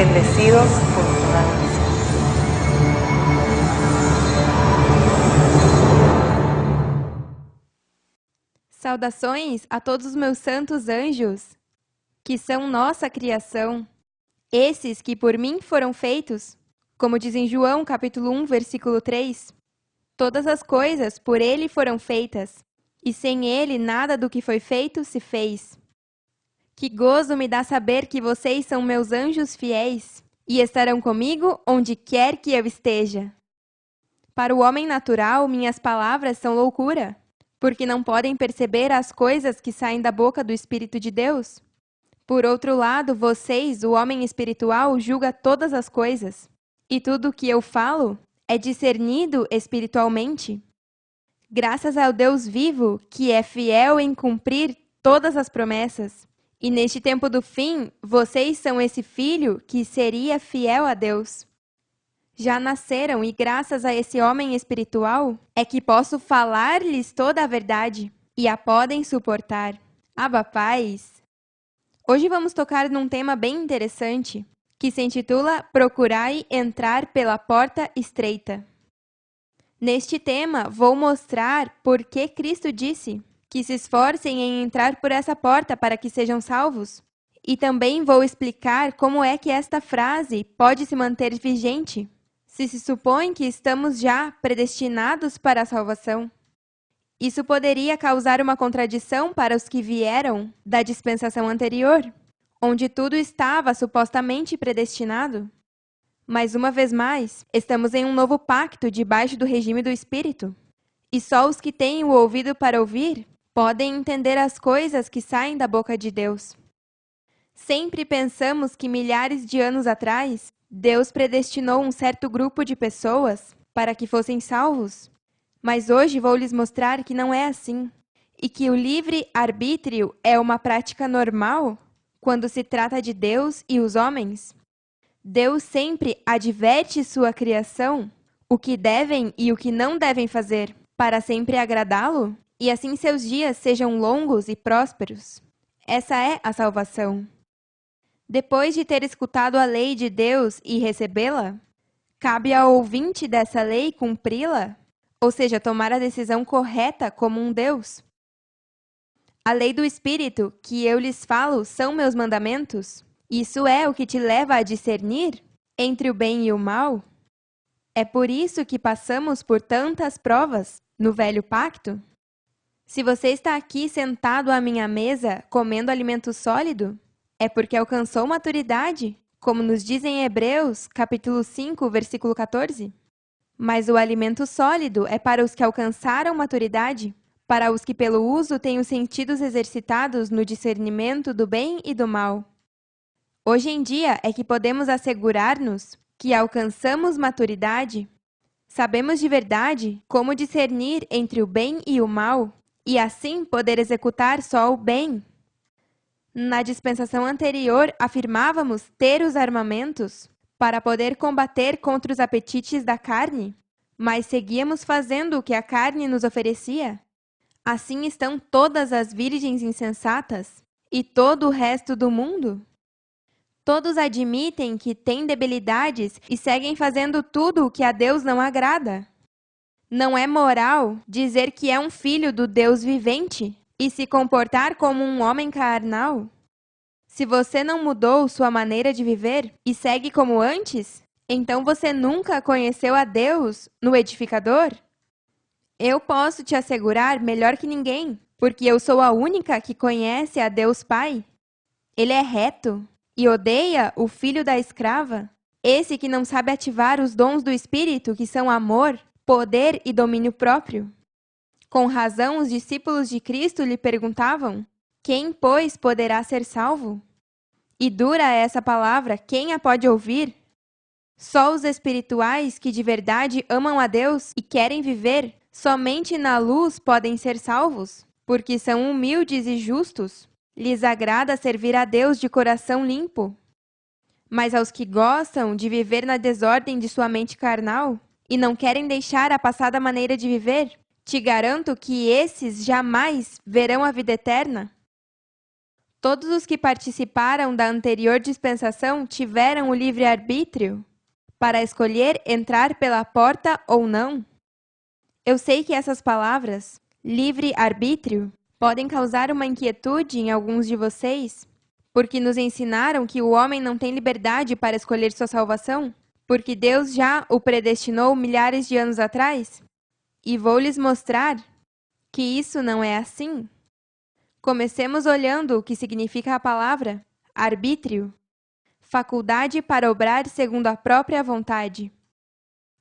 bendecidos por tu gracia. Saudações a todos os meus santos anjos, que são nossa criação, esses que por mim foram feitos, como diz em João, capítulo 1, versículo 3. Todas as coisas por ele foram feitas, e sem ele nada do que foi feito se fez. Que gozo me dá saber que vocês são meus anjos fiéis e estarão comigo onde quer que eu esteja. Para o homem natural, minhas palavras são loucura, porque não podem perceber as coisas que saem da boca do Espírito de Deus. Por outro lado, vocês, o homem espiritual, julga todas as coisas, e tudo o que eu falo é discernido espiritualmente. Graças ao Deus vivo, que é fiel em cumprir todas as promessas. E neste tempo do fim, vocês são esse filho que seria fiel a Deus. Já nasceram e graças a esse homem espiritual é que posso falar-lhes toda a verdade e a podem suportar. Abba, Pais! Hoje vamos tocar num tema bem interessante, que se intitula Procurai entrar pela porta estreita. Neste tema, vou mostrar por que Cristo disse que se esforcem em entrar por essa porta para que sejam salvos. E também vou explicar como é que esta frase pode se manter vigente, se supõe que estamos já predestinados para a salvação. Isso poderia causar uma contradição para os que vieram da dispensação anterior, onde tudo estava supostamente predestinado. Mas, uma vez mais, estamos em um novo pacto debaixo do regime do Espírito. E só os que têm o ouvido para ouvir podem entender as coisas que saem da boca de Deus. Sempre pensamos que milhares de anos atrás, Deus predestinou um certo grupo de pessoas para que fossem salvos. Mas hoje vou lhes mostrar que não é assim, e que o livre-arbítrio é uma prática normal quando se trata de Deus e os homens. Deus sempre adverte sua criação, o que devem e o que não devem fazer, para sempre agradá-lo, e assim seus dias sejam longos e prósperos. Essa é a salvação. Depois de ter escutado a lei de Deus e recebê-la, cabe ao ouvinte dessa lei cumpri-la, ou seja, tomar a decisão correta como um Deus. A lei do Espírito, que eu lhes falo, são meus mandamentos. Isso é o que te leva a discernir entre o bem e o mal. É por isso que passamos por tantas provas no velho pacto. Se você está aqui sentado à minha mesa comendo alimento sólido, é porque alcançou maturidade, como nos diz em Hebreus, capítulo 5, versículo 14. Mas o alimento sólido é para os que alcançaram maturidade, para os que pelo uso têm os sentidos exercitados no discernimento do bem e do mal. Hoje em dia é que podemos assegurar-nos que alcançamos maturidade, sabemos de verdade como discernir entre o bem e o mal, e assim poder executar só o bem. Na dispensação anterior, afirmávamos ter os armamentos para poder combater contra os apetites da carne, mas seguíamos fazendo o que a carne nos oferecia. Assim estão todas as virgens insensatas e todo o resto do mundo. Todos admitem que têm debilidades e seguem fazendo tudo o que a Deus não agrada. Não é moral dizer que é um filho do Deus vivente e se comportar como um homem carnal. Se você não mudou sua maneira de viver e segue como antes, então você nunca conheceu a Deus no edificador? Eu posso te assegurar melhor que ninguém, porque eu sou a única que conhece a Deus Pai. Ele é reto e odeia o filho da escrava, esse que não sabe ativar os dons do Espírito, que são amor, poder e domínio próprio. Com razão, os discípulos de Cristo lhe perguntavam: quem, pois, poderá ser salvo? E dura é essa palavra, quem a pode ouvir? Só os espirituais que de verdade amam a Deus e querem viver somente na luz podem ser salvos, porque são humildes e justos. Lhes agrada servir a Deus de coração limpo. Mas aos que gostam de viver na desordem de sua mente carnal e não querem deixar a passada maneira de viver, te garanto que esses jamais verão a vida eterna. Todos os que participaram da anterior dispensação tiveram o livre-arbítrio para escolher entrar pela porta ou não? Eu sei que essas palavras, livre-arbítrio, podem causar uma inquietude em alguns de vocês, porque nos ensinaram que o homem não tem liberdade para escolher sua salvação, porque Deus já o predestinou milhares de anos atrás. E vou lhes mostrar que isso não é assim. Comecemos olhando o que significa a palavra arbítrio, faculdade para obrar segundo a própria vontade.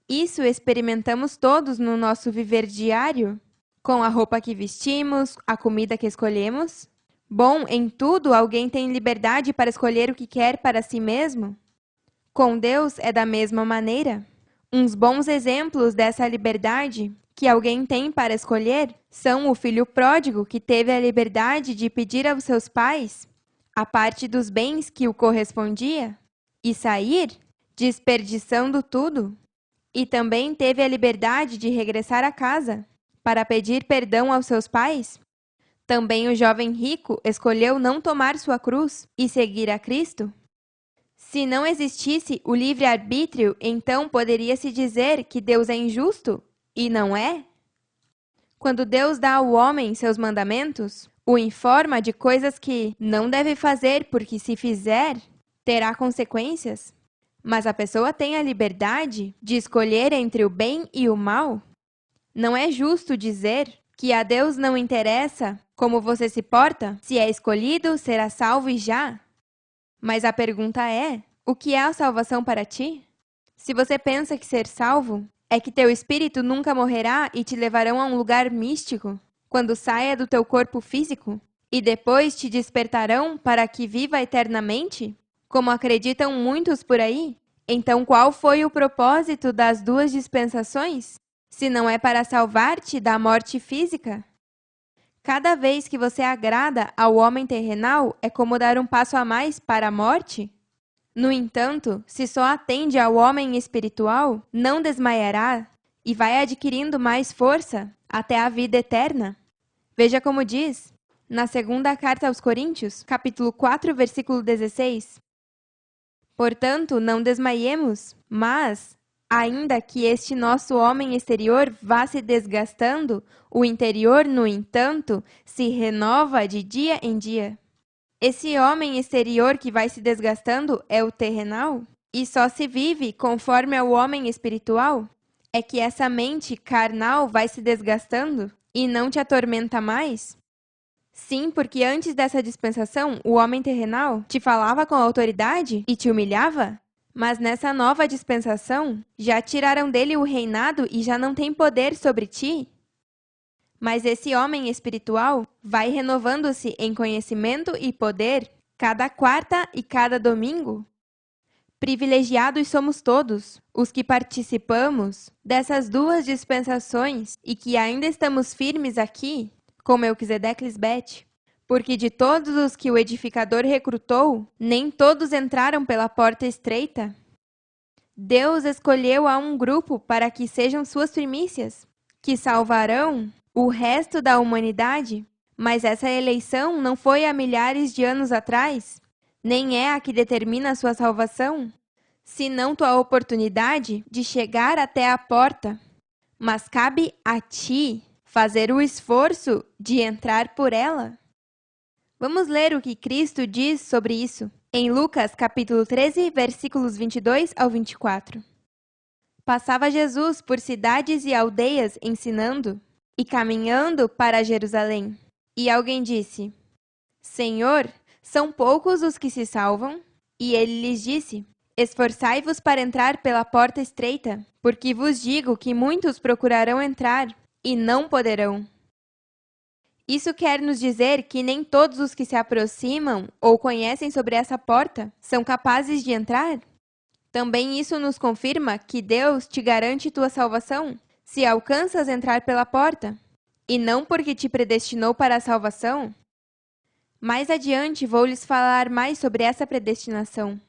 Isso experimentamos todos no nosso viver diário, com a roupa que vestimos, a comida que escolhemos. Bom, em tudo alguém tem liberdade para escolher o que quer para si mesmo? Com Deus é da mesma maneira. Uns bons exemplos dessa liberdade que alguém tem para escolher são o filho pródigo, que teve a liberdade de pedir aos seus pais a parte dos bens que o correspondia e sair, desperdiçando tudo. E também teve a liberdade de regressar a casa para pedir perdão aos seus pais. Também o jovem rico escolheu não tomar sua cruz e seguir a Cristo. Se não existisse o livre-arbítrio, então poderia-se dizer que Deus é injusto, e não é? Quando Deus dá ao homem seus mandamentos, o informa de coisas que não deve fazer, porque se fizer, terá consequências. Mas a pessoa tem a liberdade de escolher entre o bem e o mal. Não é justo dizer que a Deus não interessa como você se porta, se é escolhido, será salvo e já. Mas a pergunta é, o que é a salvação para ti? Se você pensa que ser salvo é que teu espírito nunca morrerá e te levarão a um lugar místico, quando saia do teu corpo físico, e depois te despertarão para que viva eternamente, como acreditam muitos por aí, então qual foi o propósito das duas dispensações, se não é para salvar-te da morte física? Cada vez que você agrada ao homem terrenal, é como dar um passo a mais para a morte? No entanto, se só atende ao homem espiritual, não desmaiará e vai adquirindo mais força até a vida eterna. Veja como diz, na segunda carta aos Coríntios, capítulo 4, versículo 16. Portanto, não desmaiemos, mas, ainda que este nosso homem exterior vá se desgastando, o interior, no entanto, se renova de dia em dia. Esse homem exterior que vai se desgastando é o terrenal? E só se vive conforme ao homem espiritual? É que essa mente carnal vai se desgastando e não te atormenta mais? Sim, porque antes dessa dispensação, o homem terrenal te falava com autoridade e te humilhava? Mas nessa nova dispensação, já tiraram dele o reinado e já não tem poder sobre ti? Mas esse homem espiritual vai renovando-se em conhecimento e poder cada quarta e cada domingo. Privilegiados somos todos, os que participamos dessas duas dispensações e que ainda estamos firmes aqui, com Melquisedeque Lisbete, porque de todos os que o edificador recrutou, nem todos entraram pela porta estreita. Deus escolheu a um grupo para que sejam suas primícias, que salvarão o resto da humanidade, mas essa eleição não foi há milhares de anos atrás, nem é a que determina a sua salvação, senão tua oportunidade de chegar até a porta. Mas cabe a ti fazer o esforço de entrar por ela. Vamos ler o que Cristo diz sobre isso, em Lucas, capítulo 13, versículos 22 ao 24. Passava Jesus por cidades e aldeias ensinando, e caminhando para Jerusalém. E alguém disse, Senhor, são poucos os que se salvam? E ele lhes disse, esforçai-vos para entrar pela porta estreita, porque vos digo que muitos procurarão entrar e não poderão. Isso quer nos dizer que nem todos os que se aproximam ou conhecem sobre essa porta são capazes de entrar? Também isso nos confirma que Deus te garante tua salvação, se alcanças entrar pela porta, e não porque te predestinou para a salvação. Mais adiante vou lhes falar mais sobre essa predestinação.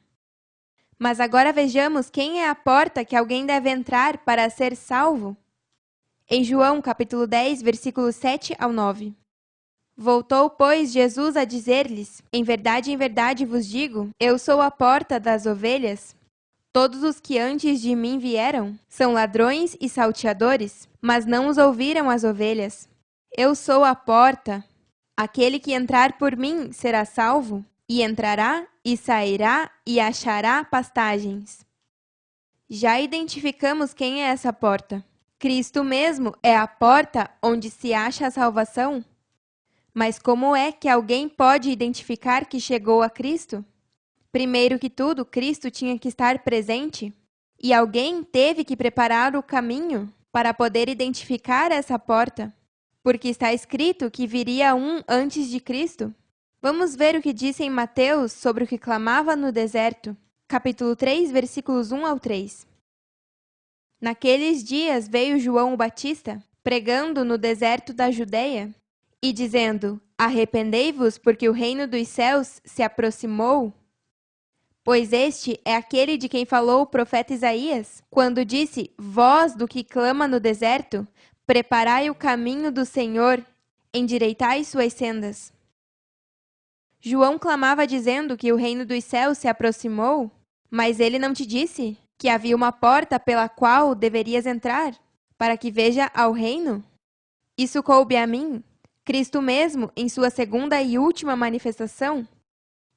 Mas agora vejamos quem é a porta que alguém deve entrar para ser salvo. Em João, capítulo 10, versículos 7 ao 9. Voltou, pois, Jesus a dizer-lhes: em verdade vos digo, eu sou a porta das ovelhas. Todos os que antes de mim vieram são ladrões e salteadores, mas não os ouviram as ovelhas. Eu sou a porta. Aquele que entrar por mim será salvo, e entrará, e sairá, e achará pastagens. Já identificamos quem é essa porta. Cristo mesmo é a porta onde se acha a salvação. Mas como é que alguém pode identificar que chegou a Cristo? Primeiro que tudo, Cristo tinha que estar presente, e alguém teve que preparar o caminho para poder identificar essa porta, porque está escrito que viria um antes de Cristo. Vamos ver o que diz em Mateus sobre o que clamava no deserto, capítulo 3, versículos 1 ao 3. Naqueles dias veio João o Batista, pregando no deserto da Judeia, e dizendo: arrependei-vos, porque o reino dos céus se aproximou. Pois este é aquele de quem falou o profeta Isaías, quando disse: voz do que clama no deserto, preparai o caminho do Senhor, endireitai suas sendas. João clamava dizendo que o reino dos céus se aproximou, mas ele não te disse que havia uma porta pela qual deverias entrar, para que veja ao reino? Isso coube a mim, Cristo mesmo, em sua segunda e última manifestação.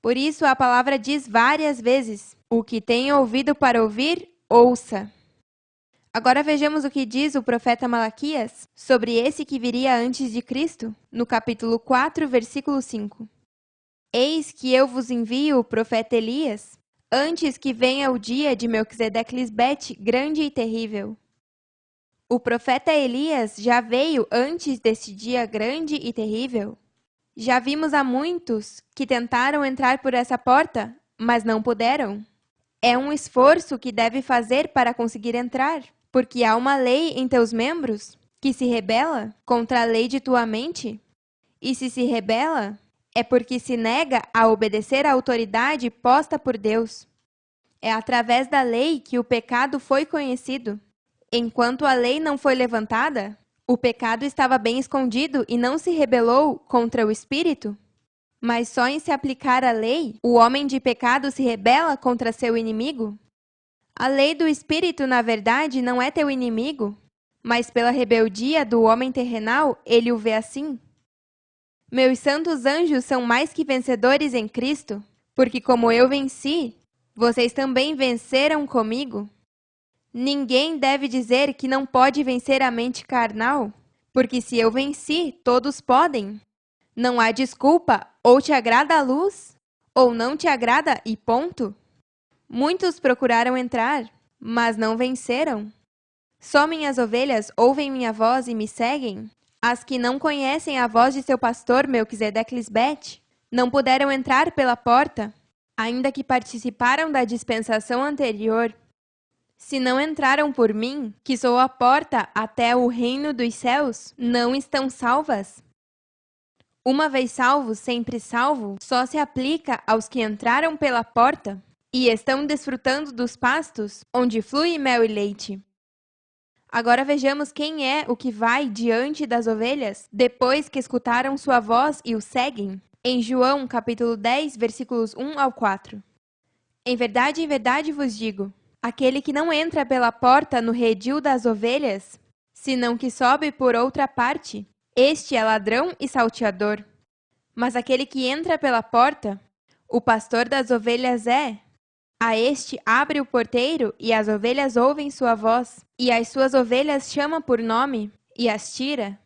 Por isso a palavra diz várias vezes: o que tem ouvido para ouvir, ouça. Agora vejamos o que diz o profeta Malaquias sobre esse que viria antes de Cristo, no capítulo 4, versículo 5. Eis que eu vos envio o profeta Elias, antes que venha o dia de Melquisedeque grande e terrível. O profeta Elias já veio antes desse dia grande e terrível. Já vimos a muitos que tentaram entrar por essa porta, mas não puderam. É um esforço que deve fazer para conseguir entrar, porque há uma lei em teus membros que se rebela contra a lei de tua mente. E se rebela, é porque se nega a obedecer à autoridade posta por Deus. É através da lei que o pecado foi conhecido. Enquanto a lei não foi levantada, o pecado estava bem escondido e não se rebelou contra o Espírito. Mas só em se aplicar a lei, o homem de pecado se rebela contra seu inimigo. A lei do Espírito, na verdade, não é teu inimigo, mas pela rebeldia do homem terrenal, ele o vê assim. Meus santos anjos são mais que vencedores em Cristo, porque como eu venci, vocês também venceram comigo. Ninguém deve dizer que não pode vencer a mente carnal, porque se eu venci, todos podem. Não há desculpa, ou te agrada a luz, ou não te agrada e ponto. Muitos procuraram entrar, mas não venceram. Só minhas ovelhas ouvem minha voz e me seguem. As que não conhecem a voz de seu pastor Melquisedeque não puderam entrar pela porta, ainda que participaram da dispensação anterior. Se não entraram por mim, que sou a porta até o reino dos céus, não estão salvas. Uma vez salvo, sempre salvo, só se aplica aos que entraram pela porta e estão desfrutando dos pastos, onde flui mel e leite. Agora vejamos quem é o que vai diante das ovelhas, depois que escutaram sua voz e o seguem. Em João, capítulo 10, versículos 1 ao 4. Em verdade vos digo, aquele que não entra pela porta no redil das ovelhas, senão que sobe por outra parte, este é ladrão e salteador. Mas aquele que entra pela porta, o pastor das ovelhas é. A este abre o porteiro, e as ovelhas ouvem sua voz, e as suas ovelhas chama por nome, e as tira.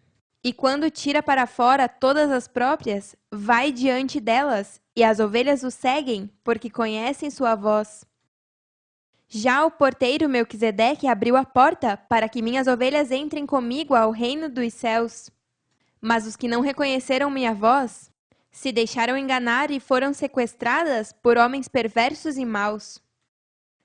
E quando tira para fora todas as próprias, vai diante delas, e as ovelhas o seguem, porque conhecem sua voz. Já o porteiro Melquisedeque abriu a porta para que minhas ovelhas entrem comigo ao reino dos céus. Mas os que não reconheceram minha voz, se deixaram enganar e foram sequestradas por homens perversos e maus.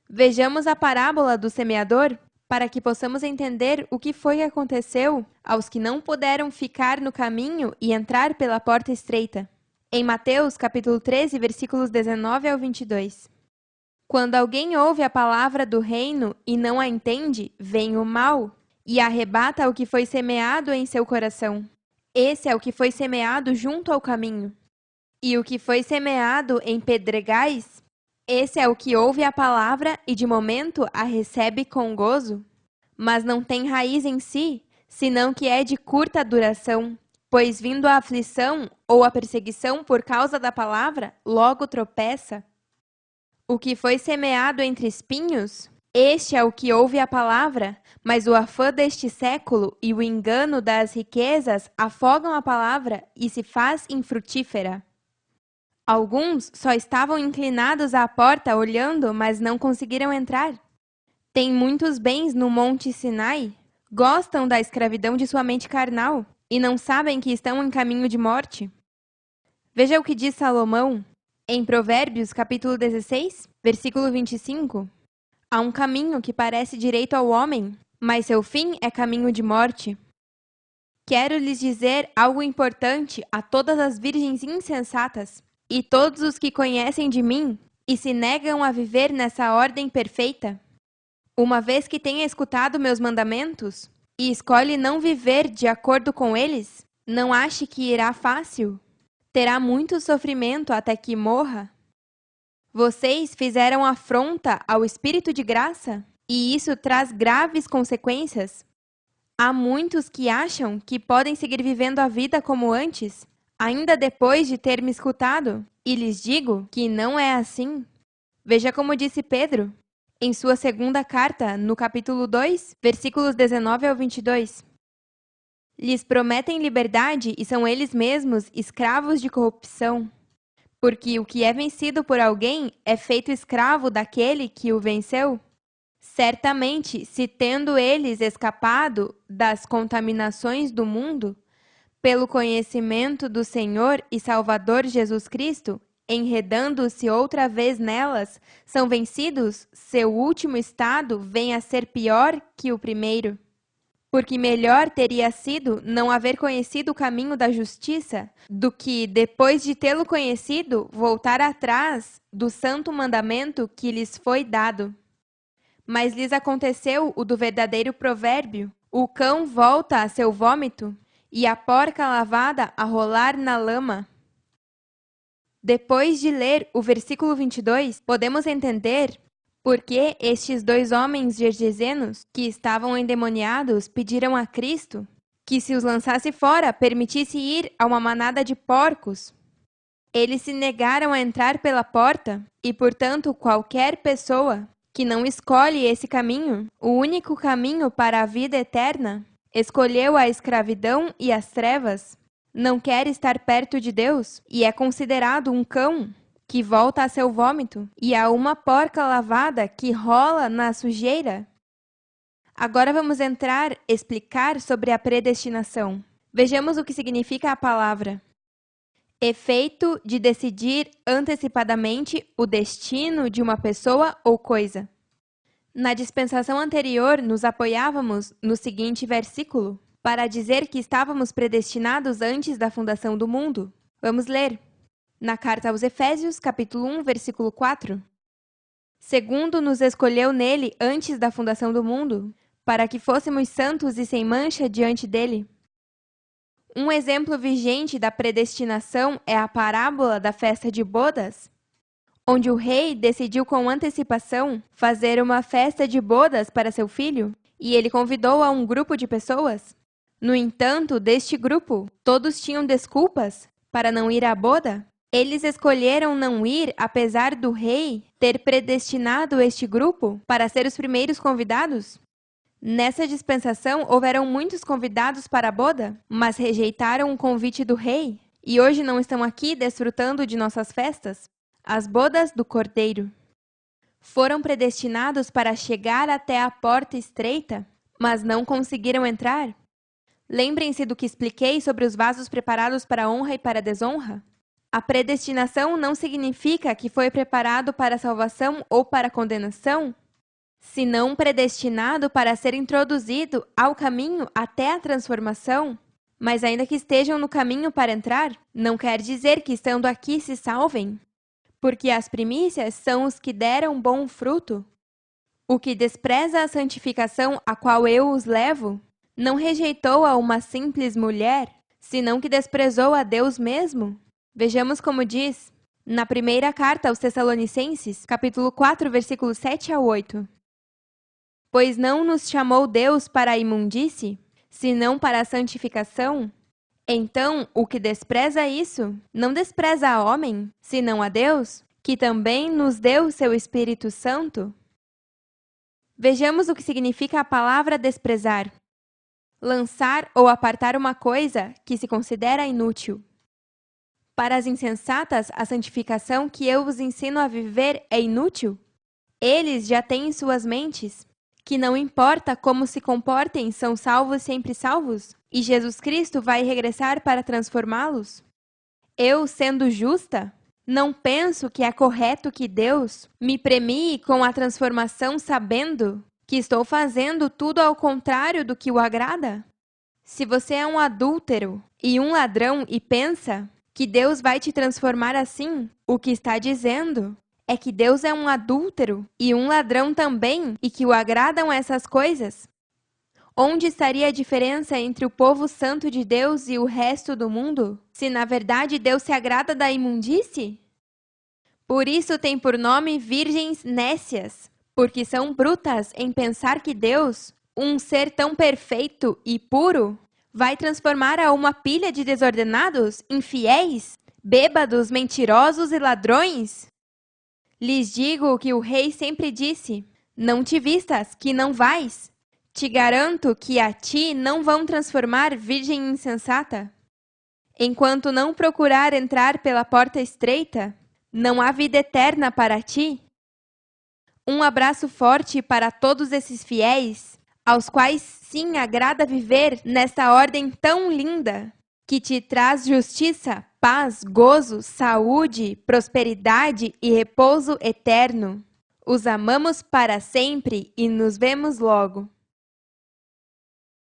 Vejamos a parábola do semeador, para que possamos entender o que foi que aconteceu aos que não puderam ficar no caminho e entrar pela porta estreita. Em Mateus, capítulo 13, versículos 19 ao 22. Quando alguém ouve a palavra do reino e não a entende, vem o mal e arrebata o que foi semeado em seu coração. Esse é o que foi semeado junto ao caminho. E o que foi semeado em pedregais, esse é o que ouve a palavra e de momento a recebe com gozo, mas não tem raiz em si, senão que é de curta duração, pois vindo a aflição ou a perseguição por causa da palavra, logo tropeça. O que foi semeado entre espinhos, este é o que ouve a palavra, mas o afã deste século e o engano das riquezas afogam a palavra e se faz infrutífera. Alguns só estavam inclinados à porta olhando, mas não conseguiram entrar. Têm muitos bens no Monte Sinai, gostam da escravidão de sua mente carnal e não sabem que estão em caminho de morte. Veja o que diz Salomão em Provérbios, capítulo 16, versículo 25. Há um caminho que parece direito ao homem, mas seu fim é caminho de morte. Quero lhes dizer algo importante a todas as virgens insensatas e todos os que conhecem de mim e se negam a viver nessa ordem perfeita. Uma vez que tenha escutado meus mandamentos e escolhe não viver de acordo com eles, não ache que irá fácil. Terá muito sofrimento até que morra. Vocês fizeram afronta ao Espírito de graça, e isso traz graves consequências. Há muitos que acham que podem seguir vivendo a vida como antes, ainda depois de ter me escutado, e lhes digo que não é assim. Veja como disse Pedro, em sua segunda carta, no capítulo 2, versículos 19 ao 22. Lhes prometem liberdade e são eles mesmos escravos de corrupção. Porque o que é vencido por alguém é feito escravo daquele que o venceu. Certamente, se tendo eles escapado das contaminações do mundo, pelo conhecimento do Senhor e Salvador Jesus Cristo, enredando-se outra vez nelas, são vencidos, seu último estado vem a ser pior que o primeiro. Porque melhor teria sido não haver conhecido o caminho da justiça do que, depois de tê-lo conhecido, voltar atrás do santo mandamento que lhes foi dado. Mas lhes aconteceu o do verdadeiro provérbio: o cão volta a seu vômito e a porca lavada a rolar na lama. Depois de ler o versículo 22, podemos entender por que estes dois homens gergesenos, que estavam endemoniados, pediram a Cristo que, se os lançasse fora, permitisse ir a uma manada de porcos. Eles se negaram a entrar pela porta e, portanto, qualquer pessoa que não escolhe esse caminho, o único caminho para a vida eterna, escolheu a escravidão e as trevas, não quer estar perto de Deus e é considerado um cão que volta a seu vômito, e há uma porca lavada que rola na sujeira. Agora vamos explicar sobre a predestinação. Vejamos o que significa a palavra. Efeito de decidir antecipadamente o destino de uma pessoa ou coisa. Na dispensação anterior, nos apoiávamos no seguinte versículo, para dizer que estávamos predestinados antes da fundação do mundo. Vamos ler. Na carta aos Efésios, capítulo 1, versículo 4. Segundo nos escolheu nele antes da fundação do mundo, para que fôssemos santos e sem mancha diante dele. Um exemplo vigente da predestinação é a parábola da festa de bodas, onde o rei decidiu com antecipação fazer uma festa de bodas para seu filho, e ele convidou a um grupo de pessoas. No entanto, deste grupo, todos tinham desculpas para não ir à boda. Eles escolheram não ir, apesar do rei ter predestinado este grupo para ser os primeiros convidados? Nessa dispensação, houveram muitos convidados para a boda, mas rejeitaram o convite do rei, e hoje não estão aqui desfrutando de nossas festas, as bodas do Cordeiro. Foram predestinados para chegar até a porta estreita, mas não conseguiram entrar? Lembrem-se do que expliquei sobre os vasos preparados para a honra e para a desonra? A predestinação não significa que foi preparado para a salvação ou para a condenação, senão predestinado para ser introduzido ao caminho até a transformação. Mas ainda que estejam no caminho para entrar, não quer dizer que estando aqui se salvem, porque as primícias são os que deram bom fruto. O que despreza a santificação a qual eu os levo, não rejeitou a uma simples mulher, senão que desprezou a Deus mesmo? Vejamos como diz na primeira carta aos Tessalonicenses, capítulo 4, versículos 7 a 8. Pois não nos chamou Deus para a imundície, senão para a santificação? Então, o que despreza isso, não despreza a homem, senão a Deus, que também nos deu seu Espírito Santo? Vejamos o que significa a palavra desprezar. Lançar ou apartar uma coisa que se considera inútil. Para as insensatas, a santificação que eu vos ensino a viver é inútil? Eles já têm em suas mentes que não importa como se comportem, são salvos sempre salvos, e Jesus Cristo vai regressar para transformá-los? Eu, sendo justa, não penso que é correto que Deus me premie com a transformação sabendo que estou fazendo tudo ao contrário do que o agrada? Se você é um adúltero e um ladrão e pensa que Deus vai te transformar assim, o que está dizendo é que Deus é um adúltero e um ladrão também e que o agradam essas coisas? Onde estaria a diferença entre o povo santo de Deus e o resto do mundo, se na verdade Deus se agrada da imundície? Por isso tem por nome virgens nécias, porque são brutas em pensar que Deus, um ser tão perfeito e puro, vai transformar a uma pilha de desordenados, infiéis, bêbados, mentirosos e ladrões? Lhes digo o que o rei sempre disse: não te vistas, que não vais. Te garanto que a ti não vão transformar virgem insensata. Enquanto não procurar entrar pela porta estreita, não há vida eterna para ti. Um abraço forte para todos esses fiéis, aos quais sim agrada viver nesta ordem tão linda, que te traz justiça, paz, gozo, saúde, prosperidade e repouso eterno. Os amamos para sempre e nos vemos logo.